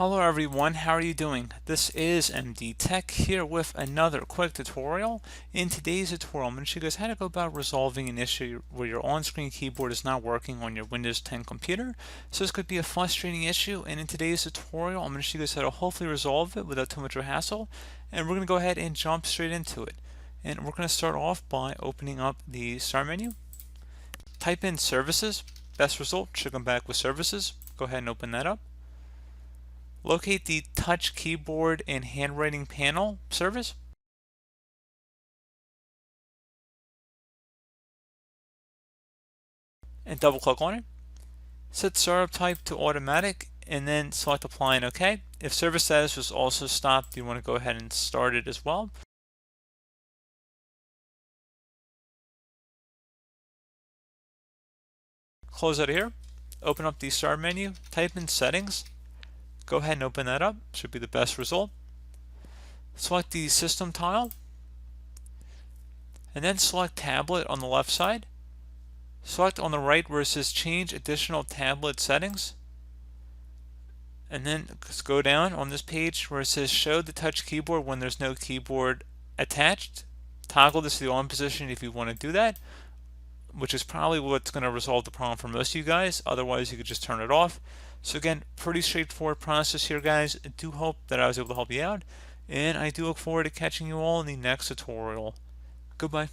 Hello everyone, how are you doing? This is MD Tech here with another quick tutorial. In today's tutorial, I'm going to show you guys how to go about resolving an issue where your on-screen keyboard is not working on your Windows 10 computer. So this could be a frustrating issue, and in today's tutorial, I'm going to show you guys how to hopefully resolve it without too much of a hassle. And we're going to go ahead and jump straight into it. And we're going to start off by opening up the Start menu. Type in Services. Best result should come back with Services. Go ahead and open that up. Locate the Touch Keyboard and Handwriting Panel service. And double click on it. Set startup type to automatic and then select apply and OK. If service status was also stopped, you want to go ahead and start it as well. Close out of here. Open up the Start menu. Type in Settings. Go ahead and open that up. Should be the best result. Select the System tile. And then select Tablet on the left side. Select on the right where it says Change Additional Tablet Settings. And then go down on this page where it says Show the Touch Keyboard when there's no keyboard attached. Toggle this to the on position if you want to do that, which is probably what's going to resolve the problem for most of you guys. Otherwise, you could just turn it off. So again, pretty straightforward process here, guys. I do hope that I was able to help you out, and I do look forward to catching you all in the next tutorial. Goodbye.